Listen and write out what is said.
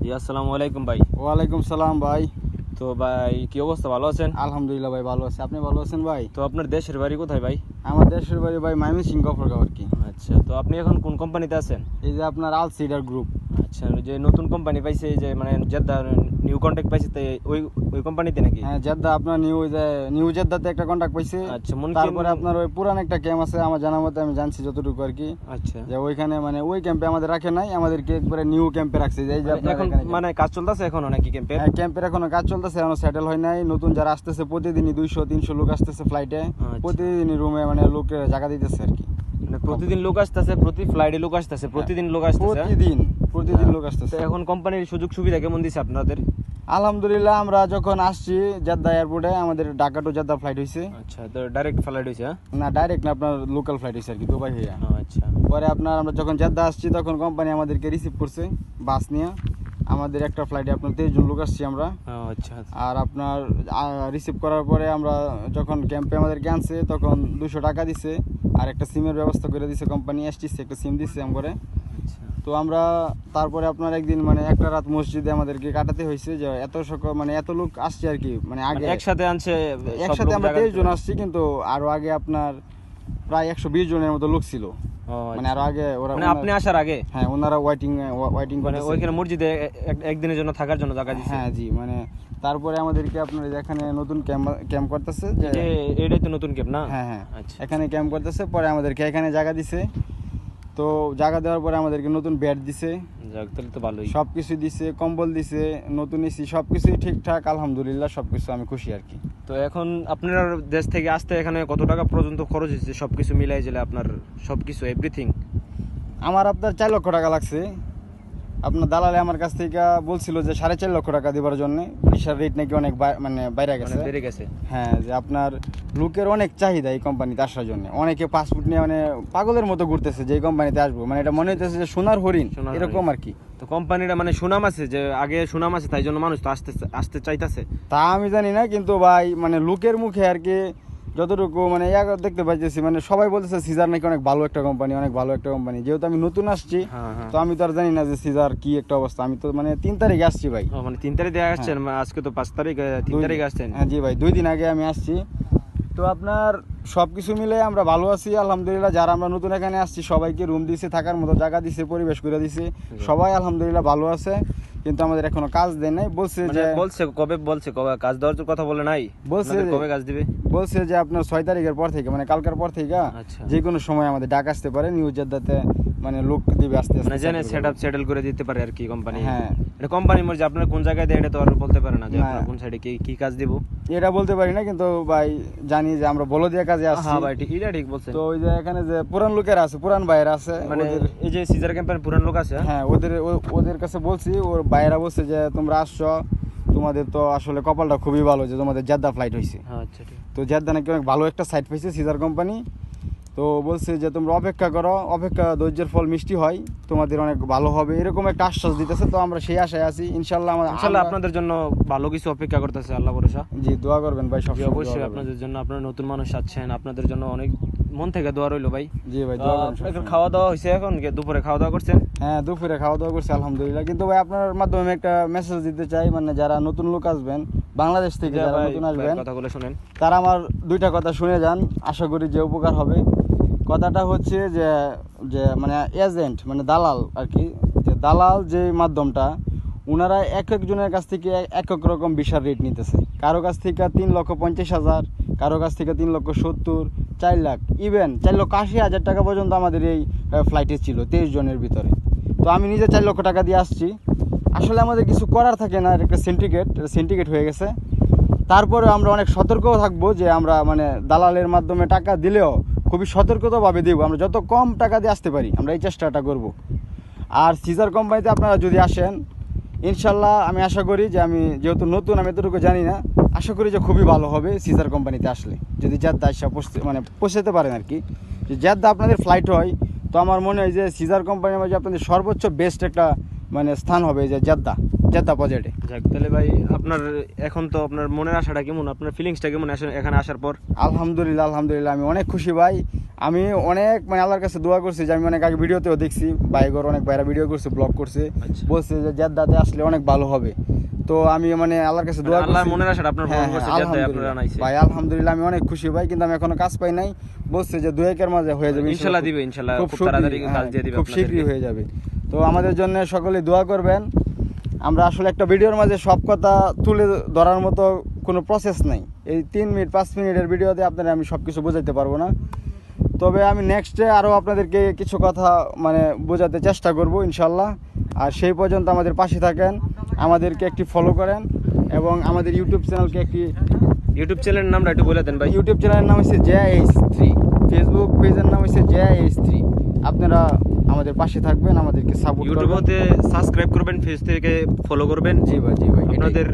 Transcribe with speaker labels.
Speaker 1: জি আসসালামু আলাইকুম ভাই।
Speaker 2: ওয়ালাইকুম সালাম ভাই।
Speaker 1: তো ভাই কি অবস্থা, ভালো আছেন?
Speaker 2: আলহামদুলিল্লাহ ভাই, ভালো আছি। আপনি ভালো আছেন ভাই?
Speaker 1: তো আপনার দেশের বাড়ি কোথায় ভাই?
Speaker 2: আমার দেশের বাড়ি ভাই ময়মনসিংহ গফরগাঁও আর কি।
Speaker 1: আচ্ছা, তো আপনি এখন কোন কোম্পানিতে আছেন?
Speaker 2: এই যে আপনার আল সিডার গ্রুপ।
Speaker 1: আচ্ছা, ওই যে নতুন কোম্পানি পাইছে, এই যে মানে জেদ্দা নিউ কন্ট্যাক্ট পাইছে, তো ওই ওই কোম্পানিতে নাকি?
Speaker 2: হ্যাঁ, জেদ্দা আপনার নিউ জেদ্দাতে একটা কন্ট্যাক্ট পাইছে।
Speaker 1: আচ্ছা,
Speaker 2: তারপরে আপনার ওই পুরান একটা ক্যাম্প আছে আমার জানার মতে, আমি জানছি যতটুকু আর কি।
Speaker 1: আচ্ছা,
Speaker 2: যে ওইখানে মানে ওই ক্যাম্পে আমাদের রাখে নাই, আমাদেরকে একবারে নিউ ক্যাম্পে রাখছে। এই যে আপনার
Speaker 1: এখন
Speaker 2: এখানে
Speaker 1: মানে কাজ চলতেছে এখনো নাকি ক্যাম্পে?
Speaker 2: হ্যাঁ, ক্যাম্পের এখনো কাজ চলতেছে, এখনো সেটেল হয় নাই। নতুন যারা আসতেছে প্রতিদিনই 200-300 লোক আসতেছে ফ্লাইটে।
Speaker 1: আচ্ছা।
Speaker 2: প্রতিদিনই রুমে মানে লোকের জায়গা দিতেছে আর কি।
Speaker 1: মানে প্রতিদিন লোক আসতেছে, প্রতি ফ্লাইটে লোক আসতেছে, প্রতিদিন লোক আসতেছে?
Speaker 2: প্রতিদিন লোক আসতেছে।
Speaker 1: তো এখন কোম্পানির সুযোগ সুবিধা কেমন দিছে আপনাদের?
Speaker 2: আলহামদুলিল্লাহ, আমরা যখন আসছি জেদ্দা এয়ারপোর্টে, আমাদের ঢাকা টু জেদ্দা ফ্লাইট হয়েছে।
Speaker 1: আচ্ছা, তো ডাইরেক্ট ফ্লাইট হয়েছে?
Speaker 2: না, ডাইরেক্ট না, আপনার লোকাল ফ্লাইট হয়েছে আর কি, দুবাই হইয়া।
Speaker 1: আচ্ছা,
Speaker 2: পরে আমরা যখন জেদ্দা আসছি তখন কোম্পানি আমাদেরকে রিসিভ করছে বাস নিয়ে। আমাদের একটা ফ্লাইটে আপনার 23 জন লোক আসছি আমরা।
Speaker 1: আচ্ছা।
Speaker 2: আর আপনার রিসিভ করার পরে আমরা যখন ক্যাম্পে আমাদেরকে আনছে তখন 200 টাকা দিছে, আর একটা সিমের ব্যবস্থা করে দিছে কোম্পানি, এসটিসি একটা সিম দিচ্ছে আমাকে। তো আমরা তারপরে আপনার একদিন মানে একটা রাত মসজিদে আমাদেরকে কাটাতে হয়েছে, যে মানে এত লোক আসছে আর কি। মানে আগে
Speaker 1: একসাথে আনছে,
Speaker 2: একসাথে আমরা 23 জন আসছি, কিন্তু আরো আগে আপনার প্রায় 120 জনের মতো লোক ছিল। মানে আরো আগে ওরা,
Speaker 1: মানে আপনি আসার আগে?
Speaker 2: হ্যাঁ, ওনারা ওয়েটিং
Speaker 1: মানে ওইখানে মসজিদে একদিনের জন্য থাকার জন্য জায়গা দিছে?
Speaker 2: হ্যাঁ জি, মানে তারপরে আমাদেরকে আপনার এখানে নতুন ক্যাম্প করতেছে, যে
Speaker 1: এটাই তো নতুন ক্যাম্প না?
Speaker 2: হ্যাঁ হ্যাঁ,
Speaker 1: আচ্ছা,
Speaker 2: এখানে ক্যাম্প করতেছে। পরে আমাদেরকে এখানে জায়গা দিছে। তো জায়গা দেওয়ার পরে আমাদেরকে নতুন বেড দিছে,
Speaker 1: যাক তাহলে তো ভালোই।
Speaker 2: সবকিছু দিছে, কম্বল দিছে, নতুন এসি, সবকিছুই ঠিকঠাক। আলহামদুলিল্লাহ, সবকিছু আমি খুশি আর কি।
Speaker 1: তো এখন আপনার দেশ থেকে আসতে এখানে কত টাকা পর্যন্ত খরচ হয়েছে সবকিছু মিলাই জেলে, আপনার সবকিছু এভরিথিং?
Speaker 2: আমার আপনার 4 লক্ষ টাকা লাগছে। আপনার দালালে আমার কাছ থেকে বলছিল যে 4.5 লক্ষ টাকা দেওয়ার জন্য। ভিসার রেট নাকি অনেক মানে বাইরে
Speaker 1: বেড়ে গেছে।
Speaker 2: হ্যাঁ, যে আপনার লোকের অনেক চাহিদা এই কোম্পানিতে আসার জন্য। অনেকে পাসপোর্ট নিয়ে মানে পাগলের মতো ঘুরতেছে যে এই কোম্পানিতে আসবো, মানে এটা মনে হইতেছে যে সোনার হরিণ এরকম আর কি।
Speaker 1: তো কোম্পানিটা মানে সুনাম আছে, যে আগে সুনাম আছে তাই জন্য মানুষ তো আসতে চাইতেছে।
Speaker 2: তা আমি জানি না, কিন্তু ভাই মানে লোকের মুখে আর কি যতটুকু মানে দেখতে পাইতেছি, মানে সবাই বলতেছে সিজার নাকি অনেক ভালো একটা কোম্পানি, অনেক ভালো একটা কোম্পানি। যেহেতু আমি নতুন আসছি, তো আমি তো আর জানি না যে সিজার কি একটা অবস্থা। আমি তো মানে 3 তারিখে আসছি ভাই।
Speaker 1: মানে 3 তারিখে আসছেন? আজকে তো 5 তারিখ, 3 তারিখে আসছেন?
Speaker 2: হ্যাঁ জি ভাই, 2 দিন আগে আমি আসছি। তো আপনার সবকিছু মিলে আমরা ভালো আছি আলহামদুলিল্লাহ। যারা আমরা নতুন এখানে আসছি সবাইকে রুম দিছে, থাকার মতো জায়গা দিছে, পরিবেশ করে দিছে, সবাই আলহামদুলিল্লাহ ভালো আছে। কিন্তু আমাদের এখনো কাজ দেয় নাই। বলছে
Speaker 1: কবে কাজ দেওয়ার কথা বলে নাই?
Speaker 2: বলছে
Speaker 1: কবে কাজ দিবে?
Speaker 2: বলছে যে আপনার 6 তারিখের পর থেকে, মানে কালকের পর থেকে যে কোনো সময় আমাদের ডাক আসতে পারে। নিউ জেদ্দাতে মানে লোক দিবে আস্তে আস্তে,
Speaker 1: মানে জেনে সেটেল করে দিতে পারে আর কি কোম্পানি।
Speaker 2: হ্যাঁ,
Speaker 1: এটা কোম্পানি মর্জি, আপনার কোন জায়গায় দেয় এটা তো আর বলতে পারে না যে আপনার কোন সাইডে কি কাজ দিব,
Speaker 2: এটা বলতে পারি না। কিন্তু ভাই জানি যে আমরা বলো দিয়ে কাজে আসছি।
Speaker 1: হ্যাঁ ভাই, এটা ঠিক বলছেন।
Speaker 2: তো ওই যে এখানে যে পুরান লোকের আছে, পুরান ভাইয়েরা আছে,
Speaker 1: মানে এই যে সিজার ক্যাম্পের পুরান লোক আছে,
Speaker 2: হ্যাঁ, ওদের কাছে বলছি, ওর ভাইয়েরা বলছে যে তোমরা আসছো, তোমাদের তো আসলে কপালটা খুবই ভালো যে তোমাদের জেদ্দা ফ্লাইট হয়েছে।
Speaker 1: আচ্ছা ঠিক।
Speaker 2: তো জেদ্দা নাকি অনেক ভালো একটা সাইট পাইছে সিজার কোম্পানি। তো বলছে যে তোমরা অপেক্ষা করো, ধৈর্যের ফল মিষ্টি হয়, তোমাদের অনেক ভালো হবে, এরকম একটা আশ্বাস দিতেছে। তো আমরা সেই আশায় আছি, ইনশাল্লাহ
Speaker 1: আপনাদের জন্য ভালো কিছু অপেক্ষা করতেছে, আল্লাহ ভরসা।
Speaker 2: জি, দোয়া করবেন ভাই, সব
Speaker 1: অবশ্যই আপনাদের জন্য। আপনারা নতুন মানুষ আছেন, আপনাদের জন্য অনেক মন থেকে দোয়া রইলো ভাই।
Speaker 2: জি ভাই, দোয়া করবেন।
Speaker 1: খাওয়া দাওয়া হয়েছে? এখন দুপুরে খাওয়া দাওয়া করছেন?
Speaker 2: হ্যাঁ, দুপুরে খাওয়া দাওয়া করছি আলহামদুলিল্লাহ। কিন্তু ভাই আপনার মাধ্যমে আমি একটা মেসেজ দিতে চাই, মানে যারা নতুন লোক আসবেন বাংলাদেশ থেকে, যারা নতুন আসবেন,
Speaker 1: কথাগুলো শুনেন,
Speaker 2: তারা আমার 2টা কথা শুনে যান, আশা করি যে উপকার হবে। কথাটা হচ্ছে যে মানে এজেন্ট মানে দালাল আর কি, যে দালাল যে মাধ্যমটা, ওনারা এক একজনের কাছ থেকে এক এক রকম ভিসার রেট নিতেছে। কারো কাছ থেকে 3,50,000, কারো কাছ থেকে 3,70,000, 4 লাখ, ইভেন 4,80,000 টাকা পর্যন্ত আমাদের এই ফ্লাইটে ছিল 23 জনের ভিতরে। তো আমি নিজে 4 লক্ষ টাকা দিয়ে আসছি। আসলে আমাদের কিছু করার থাকে না, একটা সিন্ডিকেট হয়ে গেছে। তারপরে আমরা অনেক সতর্কও থাকবো, যে আমরা মানে দালালের মাধ্যমে টাকা দিলেও খুবই সতর্কতাভাবে দেবো। আমরা যত কম টাকা দিয়ে আসতে পারি আমরা এই চেষ্টাটা করব। আর সিজার কোম্পানিতে আপনারা যদি আসেন, ইনশাল্লাহ আমি আশা করি যে, আমি যেহেতু নতুন, আমি এতটুকু জানি না, আশা করি যে খুবই ভালো হবে সিজার কোম্পানিতে আসলে, যদি জেদ্দা আসা পৌঁছাতে পারেন আর কি। যে জেদ্দা আপনাদের ফ্লাইট হয়, তো আমার মনে হয় যে সিজার কোম্পানির মাঝে আপনাদের সর্বোচ্চ বেস্ট একটা মানে স্থান হবে এই যে জেদ্দা প্রজেক্টে।
Speaker 1: যাক, তাহলে ভাই আপনার এখন তো আপনার মনের আশাটা কেমন, আপনার ফিলিংসটা কেমন এখানে আসার পর?
Speaker 2: আলহামদুলিল্লাহ আমি অনেক খুশি ভাই। আমি অনেক মানে আল্লাহর কাছে দোয়া করছি যে আমি অনেক আগে ভিডিওতেও দেখছি, ভাইগর অনেক ভাইরা ভিডিও করছে, ব্লগ করছে,
Speaker 1: আচ্ছা।
Speaker 2: বলছে যে জেদ্দাতে আসলে অনেক ভালো হবে। তো আমি মানে আল্লাহর কাছে দোয়া
Speaker 1: আল্লাহর
Speaker 2: করছি।
Speaker 1: মনের আশাটা আপনার পূরণ
Speaker 2: হ্যাঁ,
Speaker 1: করছে,
Speaker 2: হ্যাঁ,
Speaker 1: জেদ্দায় আপনারা
Speaker 2: আলহামদুলিল্লাহ
Speaker 1: আনাইছে।
Speaker 2: ভাই, আলহামদুলিল্লাহ আমি অনেক খুশি ভাই, কিন্তু আমি এখনো কাজ পাই নাই। বলছে যে 2-1 মাঝে হয়ে যাবে
Speaker 1: ইনশাআল্লাহ দিবে, ইনশাআল্লাহ খুব তাড়াতাড়ি কাজ দিয়ে দিবে
Speaker 2: খুব
Speaker 1: আপনাদেরকে।
Speaker 2: শীঘ্রই হয়ে যাবে। তো আমাদের জন্য সকলে দোয়া করবেন। আমরা আসলে একটা ভিডিওর মাঝে সব কথা তুলে ধরার মতো কোনো প্রসেস নাই। এই 3 মিনিট 5 মিনিটের ভিডিওতে আপনারা আমি সব কিছু বোঝাইতে পারবো না। তবে আমি নেক্সটে আরও আপনাদেরকে কিছু কথা মানে বোঝাতে চেষ্টা করব ইনশাল্লাহ। আর সেই পর্যন্ত আমাদের পাশে থাকেন, আমাদেরকে একটি ফলো করেন এবং আমাদের ইউটিউব চ্যানেলকে একটি
Speaker 1: ইউটিউব চ্যানেলের নামটা একটু বলে দেন ভাই।
Speaker 2: ইউটিউব চ্যানেলের নাম হচ্ছে JH3, ফেসবুক পেজের নাম হচ্ছে JH3। আপনারা আমাদের পাশে থাকবেন, আমাদেরকে সাপোর্ট করবেন।
Speaker 1: ইউটিউবেতে সাবস্ক্রাইব করবেন, ফেস থেকে ফলো করবেন।
Speaker 2: জি ভাই,
Speaker 1: আপনাদের